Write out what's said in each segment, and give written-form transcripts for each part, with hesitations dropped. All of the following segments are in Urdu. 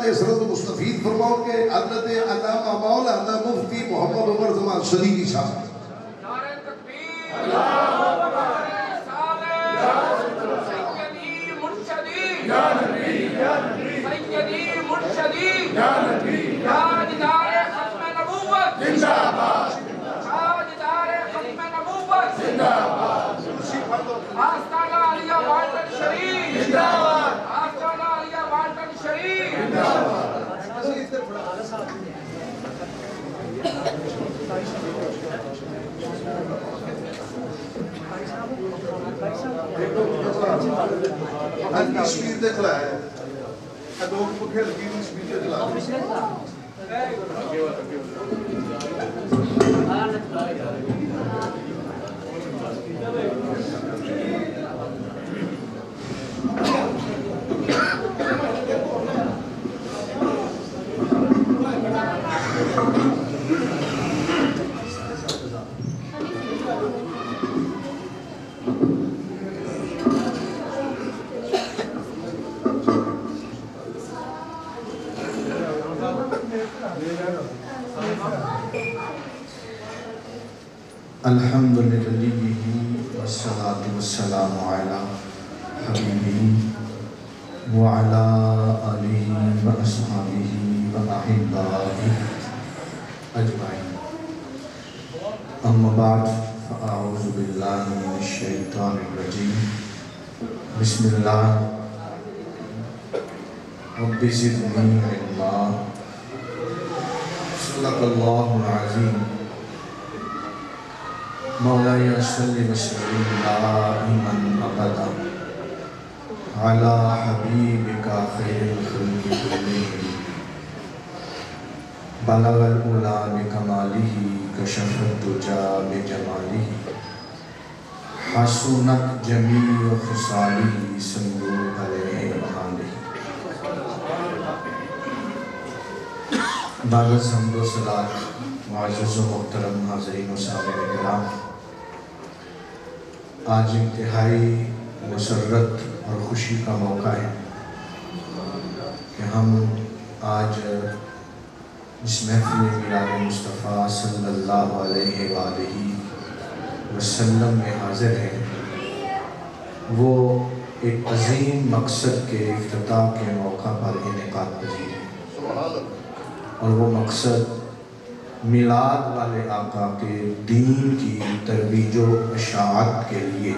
کے سرد مستفید فرماؤ کہ حضرت علامہ مولانا مفتی محمد عمر زمان صدیقی صاحب نعرہ تکبیر اللہ اکبر سیدی مرشدی یا نبی سیدی مرشدی یا نبی تاجدار ختم نبوت زندہ باد تاجدار ختم نبوت زندہ باد آستانہ علیہ والٹن شریف زندہ باد آستانہ علیہ والٹن شریف زندہ باد کشمیر دیکھ رہا ہے ادوگ کو کھیل کی کشمیر دیکھ رہا الحمد للہ والصلاة والسلام علی حبیبہ وعلی آلہ واصحابہ واحبائہ اجمعین اما بعد فاعوذ باللہ من الشیطان الرجیم بسم اللہ رب زدنی علما صدق اللہ العظیم مولاي صل وسلم دائما ابدا على حبيبك خير الخلق كلهم بلغ الأولى بكماله كشف الدجى بجماله حسنت جميع خصاله صلوا عليه وآله بعد حمد و صلاۃ معزز و محترم حاضرین و سامعین کرام، آج انتہائی مسرت اور خوشی کا موقع ہے کہ ہم آج جس محفل میلاد مصطفیٰ صلی اللہ علیہ وآلہ وسلم میں حاضر ہیں وہ ایک عظیم مقصد کے افتتاح کے موقع پر انعقاد پذیر ہے، اور وہ مقصد میلاد والے آقا کے دین کی ترویج و اشاعت کے لیے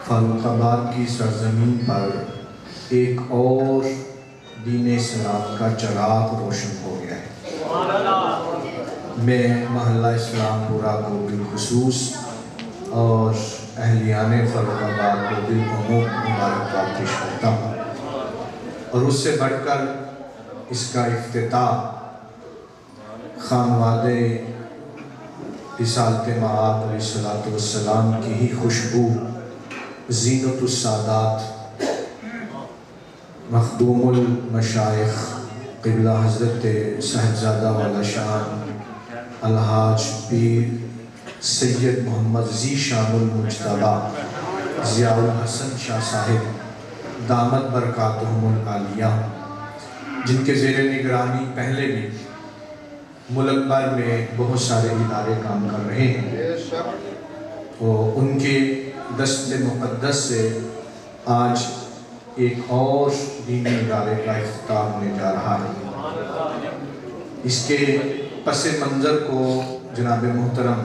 فاروق آباد کی سرزمین پر ایک اور دین اسلام کا چراغ روشن ہو گیا ہے۔ میں محلہ اسلام پورہ کو بالخصوص اور اہلیان فاروق آباد کو بالعموم مبارکباد پیش کرتا ہوں، اور اس سے بڑھ کر اس کا افتتاح خانوادے رسالت مآب علیہ السلام کی ہی خوشبو زینت السادات مخدوم المشائخ قبلہ حضرت صاحبزادہ والا شان الحاج پیر سید محمد ذی شان المجتبیٰ ضیاء الحسن شاہ صاحب دامت برکاتہم العالیہ، جن کے زیر نگرانی پہلے بھی ملک بھر میں بہت سارے ادارے کام کر رہے ہیں، اور ان کے دست مقدس سے آج ایک اور دینی ادارے کا افتتاح ہونے جا رہا ہے۔ اس کے پس منظر کو جناب محترم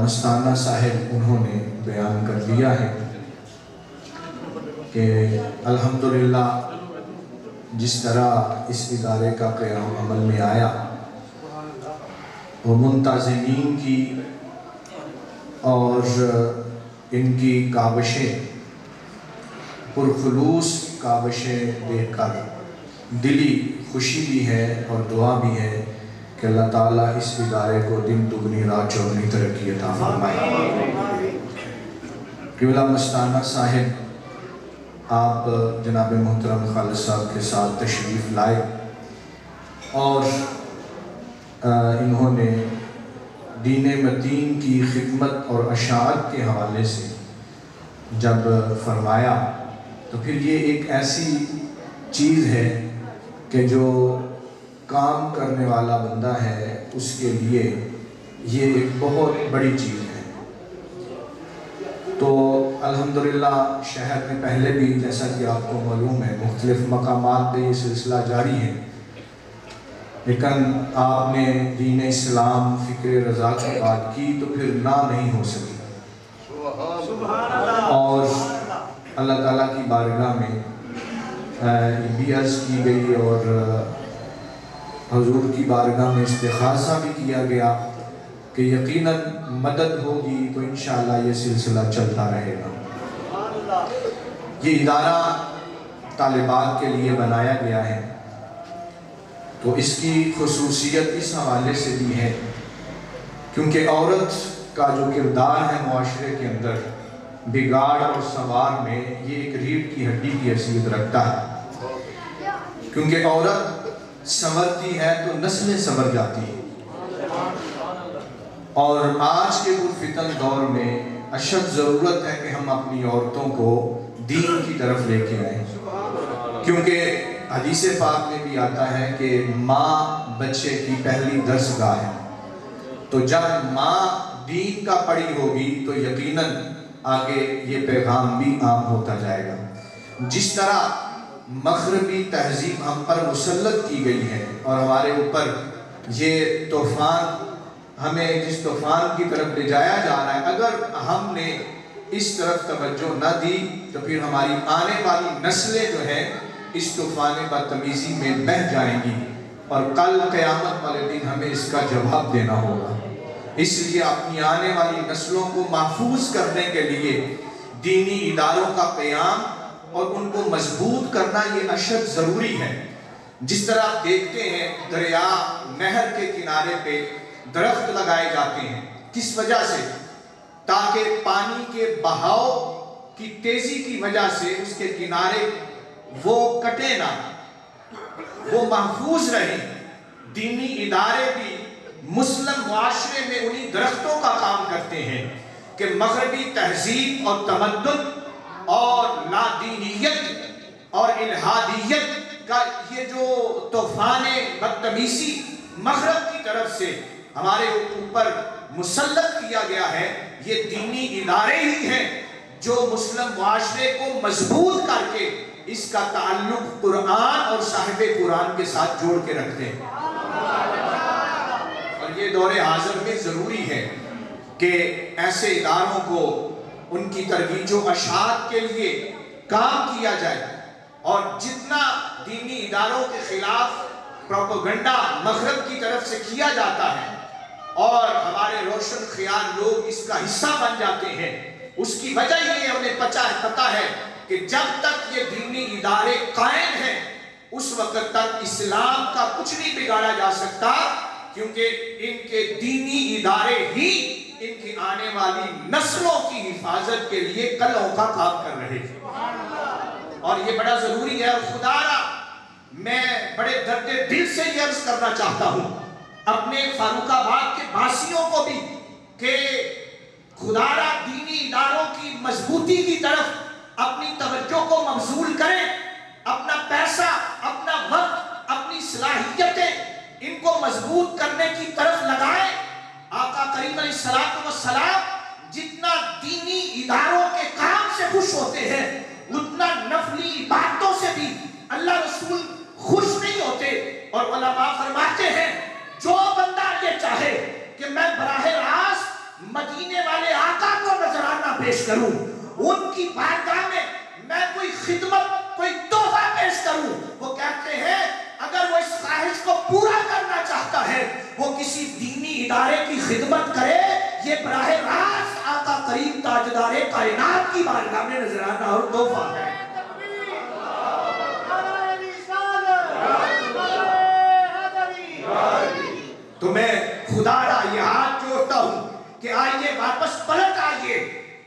مستانہ صاحب انہوں نے بیان کر دیا ہے کہ الحمدللہ جس طرح اس ادارے کا قیام عمل میں آیا، وہ منتظمین کی اور ان کی کاوشیں پرخلوص کاوشیں دیکھ کر دلی خوشی بھی ہے اور دعا بھی ہے کہ اللہ تعالیٰ اس ادارے کو دن دگنی رات چوگنی ترقی عطا فرمائے۔ قبلہ مستانہ صاحب آپ جناب محترم خالد صاحب کے ساتھ تشریف لائے، اور انہوں نے دین متین کی خدمت اور اشاعت کے حوالے سے جب فرمایا تو پھر یہ ایک ایسی چیز ہے کہ جو کام کرنے والا بندہ ہے اس کے لیے یہ ایک بہت بڑی چیز ہے۔ تو الحمدللہ شہر میں پہلے بھی جیسا کہ آپ کو معلوم ہے مختلف مقامات پہ یہ سلسلہ جاری ہے، لیکن آپ نے دین اسلام فکر رضا کی بات کی تو پھر نہ نہیں ہو سکی، اور اللہ تعالیٰ کی بارگاہ میں بھی عرض کی گئی اور حضور کی بارگاہ میں استغاثہ بھی کیا گیا کہ یقیناً مدد ہوگی تو انشاءاللہ یہ سلسلہ چلتا رہے گا۔ یہ ادارہ طالبات کے لیے بنایا گیا ہے، تو اس کی خصوصیت اس حوالے سے بھی ہے کیونکہ عورت کا جو کردار ہے معاشرے کے اندر بگاڑ اور سنوار میں یہ ایک ریڑھ کی ہڈی کی حیثیت رکھتا ہے، کیونکہ عورت سنورتی ہے تو نسلیں سنور جاتی ہیں، اور آج کے پرفتن دور میں اشد ضرورت ہے کہ ہم اپنی عورتوں کو دین کی طرف لے کے آئیں، کیونکہ حدیث پاک میں بھی آتا ہے کہ ماں بچے کی پہلی درسگاہ ہے، تو جب ماں دین کا پڑھی ہوگی تو یقیناً آگے یہ پیغام بھی عام ہوتا جائے گا۔ جس طرح مغربی تہذیب ہم پر مسلط کی گئی ہے اور ہمارے اوپر یہ طوفان، ہمیں جس طوفان کی طرف لے جایا جا رہا ہے، اگر ہم نے اس طرف توجہ نہ دی تو پھر ہماری آنے والی نسلیں جو ہیں اس طوفان بدتمیزی میں بہہ جائیں گی، اور کل قیامت والے دن ہمیں اس کا جواب دینا ہوگا۔ اس لیے اپنی آنے والی نسلوں کو محفوظ کرنے کے لیے دینی اداروں کا قیام اور ان کو مضبوط کرنا یہ اشد ضروری ہے۔ جس طرح آپ دیکھتے ہیں دریا نہر کے کنارے پہ درخت لگائے جاتے ہیں، کس وجہ سے؟ تاکہ پانی کے بہاؤ کی تیزی کی وجہ سے اس کے کنارے وہ کٹے نہ، وہ محفوظ رہیں۔ دینی ادارے بھی مسلم معاشرے میں انہی درختوں کا کام کرتے ہیں کہ مغربی تہذیب اور تمدن اور لادینیت اور الہادیت کا یہ جو طوفان بدتمیزی مغرب کی طرف سے ہمارے اوپر مسلط کیا گیا ہے، یہ دینی ادارے ہی ہیں جو مسلم معاشرے کو مضبوط کر کے اس کا تعلق قرآن اور صاحب قرآن کے ساتھ جوڑ کے رکھتے ہیں۔ اور یہ دور حاضر میں ضروری ہے کہ ایسے اداروں کو ان کی ترویج و اشاعت کے لیے کام کیا جائے، اور جتنا دینی اداروں کے خلاف پروپیگنڈا مغرب کی طرف سے کیا جاتا ہے اور ہمارے روشن خیال لوگ اس کا حصہ بن جاتے ہیں، اس کی وجہ یہ ہمیں پتہ ہے کہ جب تک یہ دینی ادارے قائم ہیں اس وقت تک اسلام کا کچھ نہیں بگاڑا جا سکتا، کیونکہ ان کے دینی ادارے ہی ان کی آنے والی نسلوں کی حفاظت کے لیے کلوں کا کام کر رہے ہیں، اور یہ بڑا ضروری ہے۔ اور خدا را میں بڑے درد دل سے یہ عرض کرنا چاہتا ہوں اپنے فاروق آباد کے باسیوں کو بھی کہ خدا را دینی اداروں کی مضبوطی کی طرف اپنی توجہ کو مبذول کریں، اپنا پیسہ، اپنا وقت، اپنی صلاحیتیں ان کو مضبوط کرنے کی طرف لگائیں۔ آقا کریم علیہ السلام جتنا دینی اداروں کے کام سے خوش ہوتے ہیں اتنا نفلی باتوں سے بھی اللہ رسول خوش نہیں ہوتے، اور علماء فرماتے ہیں جو بندہ یہ چاہے کہ میں براہ راست مدینے والے آقا کو نذرانہ پیش کروں، ان کی بارگاہ میں کوئی خدمت، کوئی تحفہ پیش کروں، وہ کہتے ہیں اگر وہ اس خواہش کو پورا کرنا چاہتا ہے وہ کسی دینی ادارے کی خدمت کرے، یہ براہ راست آقا کریم تاجدار کائنات کی بارگاہ میں نذرانہ اور تحفہ ہے۔ تو میں خدا را یہ ہاتھ جوڑتا ہوں کہ آئیے واپس پلٹ آئیے،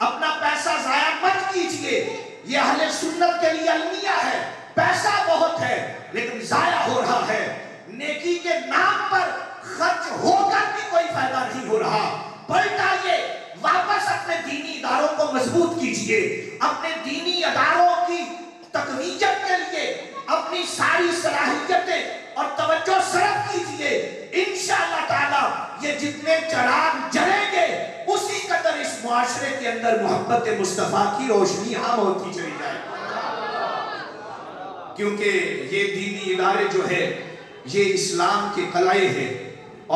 اپنا پیسہ ضائع مت کیجئے۔ یہ اہل سنت کے لیے المیہ ہے، پیسہ بہت ہے لیکن ضائع ہو رہا ہے، نیکی کے نام پر خرچ ہو کر بھی کوئی فائدہ نہیں ہو رہا۔ پلٹ آئیے، واپس اپنے دینی اداروں کو مضبوط کیجئے، اپنے دینی اداروں کی تقویت کے لیے اپنی ساری صلاحیتیں اور توجہ صرف کیجئے، انشاءاللہ تعالی یہ جتنے چراغ جلیں گے اسی قدر اس معاشرے کے اندر محبت مصطفیٰ کی روشنی عام ہوتی چلی جائے. کیونکہ یہ دینی ادارے جو ہے یہ اسلام کے قلعے ہیں،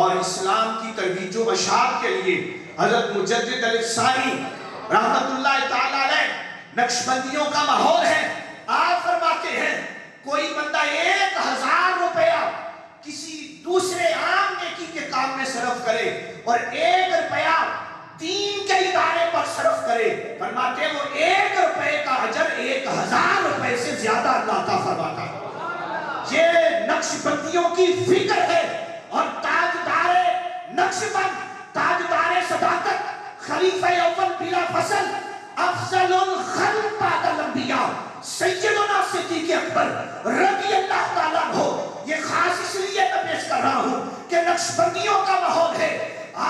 اور اسلام کی ترویج و اشاعت کے لیے حضرت مجدد الثانی رحمت اللہ تعالی علیہ نقشبندیوں کا ماحول ہے. آپ فرماتے ہیں کوئی بندہ 1000 روپیہ کسی دوسرے عام نیکی کے کام میں صرف کرے اور 1 روپیہ دین کے ادارے پر صرف کرے، فرماتے ہیں وہ 1 روپے کا اجر 1000 روپے سے زیادہ اللہ عطا فرماتا ہے. یہ نقشبندیوں کی فکر ہے. اور تاجدار نقشبند، تاجدار صداقت، خلیفہ اول بلا فصل، افضل الخلق بعد الانبیاء، سیدنا صدیق اکبر رضی اللہ تعالیٰ عنہ. یہ خاص اس لیے میں پیش کر رہا ہوں کہ نقشبندیوں کا ماحول ہے.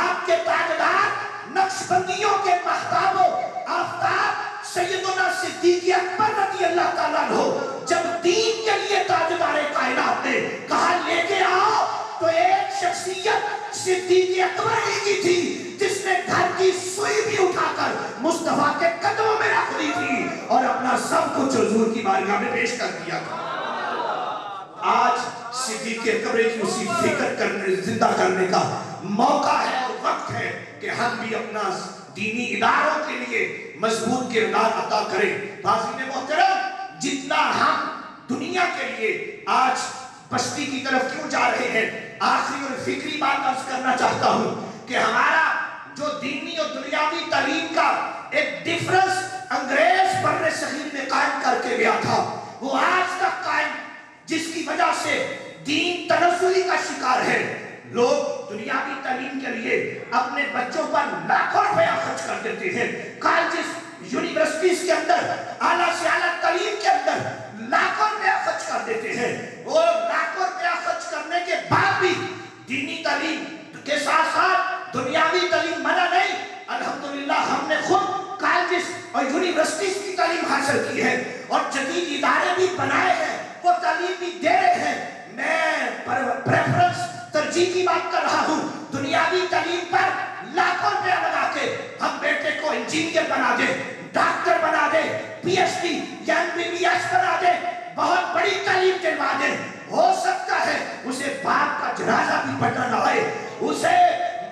آپ کے تاجدار نقشبندیوں کے مہتاب و آفتاب سیدنا صدیق اکبر رضی اللہ تعالیٰ عنہ جب دین کے لیے تاجدار کائنات نے کہا لے کے آؤ، تو ایک شخصیت صدیق اکبر ہی کی تھی جس نے گھر کی سوئی بھی اٹھا کر مصطفیٰ کے قدموں میں رکھ دی تھی اور اپنا سب کچھ حضور کی بارگاہ میں پیش کر دیا تھا. آج صدیق اکبر کی اسی فکر کرنے زندہ کرنے کا موقع ہے اور وقت ہے کہ ہم بھی اپنا دینی اداروں کے لیے مضبوط کردار عطا کریں. حاضرین محترم، جتنا ہم دنیا کے لیے آج بستی کی طرف کیوں جا رہے ہیں، آخری اور فکری بات عرض کرنا چاہتا ہوں کہ ہمارا جو دینی اور دنیاوی تعلیم کا ایک ڈیفرنس انگریز بر صغیر میں قائم کر کے گیا تھا، وہ آج تک قائم، جس کی وجہ سے دین تنزلی کا شکار ہے. لوگ دنیاوی تعلیم کے لیے اپنے بچوں پر لاکھوں روپیہ خرچ کر دیتے ہیں. کالجز، یونیورسٹیز کے اندر، اعلیٰ سے اعلیٰ تعلیم کے اندر لاکھوں روپیہ خرچ کر دیتے ہیں. اور لاکھوں روپیہ خرچ کرنے کے بعد بھی دینی تعلیم کے ساتھ ساتھ دنیاوی تعلیم منع نہیں. الحمدللہ ہم نے خود کالجز اور یونیورسٹیز کی تعلیم حاصل کی ہے اور جدید ادارے بھی بنائے ہیں، وہ تعلیم بھی دے رہے ہیں. میں پریفرنس ترجیح کی بات کر رہا ہوں. دنیاوی تعلیم پر لاکھوں روپیہ لگا کے ہم بیٹے کو انجینئر بنا دیں، ڈاکٹر بنا دیں، پی ایچ ڈی یا MBBS بنا دیں، بہت بڑی تعلیم دلوا دیں. ہو سکتا ہے اسے باپ کا جنازہ بھی پڑھنا نہ آئے، اسے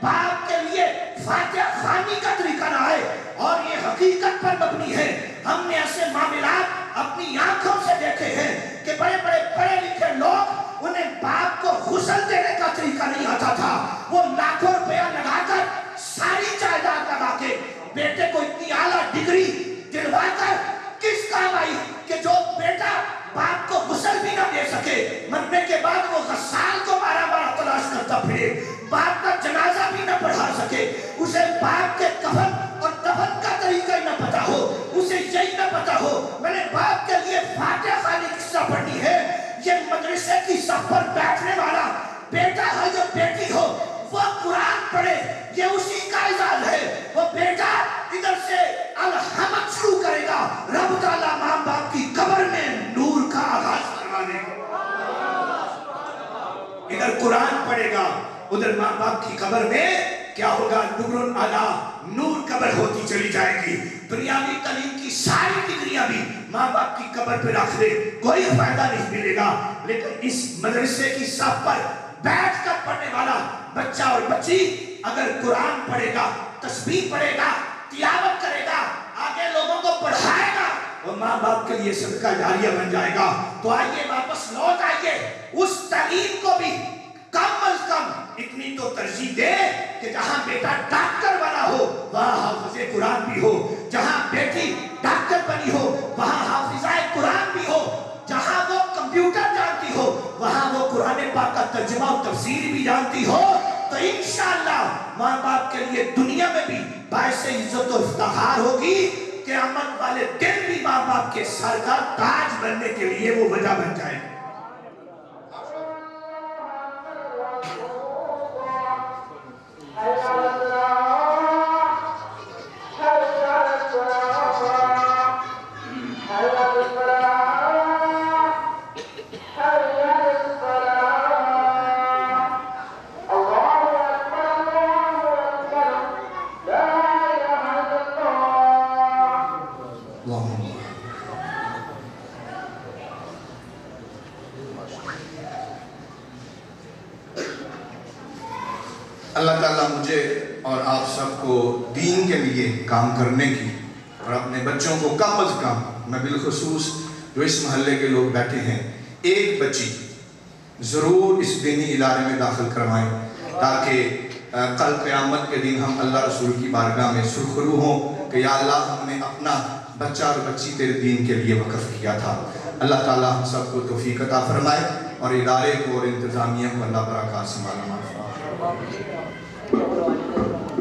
باپ کے لیے فاتحہ خوانی کا طریقہ نہ آئے، اور یہ حقیقت پر مبنی ہے. ہم نے ایسے معاملات اپنی آنکھوں سے دیکھے ہیں کہ بڑے بڑے پڑھے لکھے لوگ، انہیں باپ کو غسل دینے کا طریقہ نہیں آتا تھا، وہ لاکھوں روپیہ لگا کر ساری جائیداد لگا کے بیٹے کو اتنی اعلیٰ ڈگری دلوا کر کس کام آئی کہ جو بیٹا باپ کو غسل بھی نہ دے سکے، مرنے کے بعد وہ غسال کو بارہ بارہ تلاش کرتا پھرے، باپ کا جنازہ بھی نہ پڑھا سکے، اسے باپ کے کفن اور دفن کا طریقہ ہی نہ پتا ہو، اسے یہی نہ پتا ہو میں نے باپ کے لیے فاتحہ خوانی کس طرح پڑھنی ہے. یہ مدرسے کی صف پر بیٹھنے والا بیٹا ہو جو بیٹی ہو وہ قرآن پڑھے، یہ اسی کا اعزاز ہے. وہ بیٹا ادھر سے الحمد شروع کرے گا، رب تعالیٰ ماں باپ کی قبر میں نور کا آغاز کروانے گا. ادھر قرآن پڑھے گا، ادھر ماں باپ کی قبر میں کیا ہوگا؟ نور علا نور قبر ہوتی چلی جائے گی. دنیاوی تعلیم کی ساری ڈگریاں بھی ماں باپ کی قبر پہ رکھ دے، کوئی فائدہ نہیں ملے گا. لیکن اس مدرسے کی صف پر بیٹھ کر پڑھنے والا بچہ اور بچی اگر قرآن پڑھے گا، تسبیح پڑھے گا، تلاوت کرے گا، آگے لوگوں کو پڑھائے گا، وہ ماں باپ کے لیے صدقہ جاریہ بن جائے گا. تو آئیے واپس لوٹ آئیے، اس تعلیم کو بھی کم از کم اتنی تو ترجیح دے کہ جہاں بیٹا ڈاکٹر بنا ہو وہاں حافظ قرآن بھی ہو، جہاں بیٹی ڈاکٹر بنی ہو وہاں حافظہ قرآن بھی ہو، جہاں وہ کمپیوٹر جانتی ہو وہاں وہ قرآن پاک کا ترجمہ و تفسیر بھی جانتی ہو. تو انشاءاللہ ماں باپ کے لیے دنیا میں بھی باعث عزت و افتخار ہوگی، قیامت والے دن بھی ماں باپ کے سر کا تاج بننے کے لیے وہ وجہ بن جائے گی. Allah اللہ تعالیٰ مجھے اور آپ سب کو دین کے لیے کام کرنے کی اور اپنے بچوں کو کم از کم، میں بالخصوص جو اس محلے کے لوگ بیٹھے ہیں، ایک بچی ضرور اس دینی ادارے میں داخل کروائیں تاکہ کل قیامت کے دن ہم اللہ رسول کی بارگاہ میں سرخرو ہوں کہ یا اللہ ہم نے اپنا بچہ اور بچی تیرے دین کے لیے وقف کیا تھا۔ اللہ تعالیٰ ہم سب کو توفیق عطا فرمائے اور ادارے کو اور انتظامیہ کو اللہ برکات سے مالا مال فرمائے۔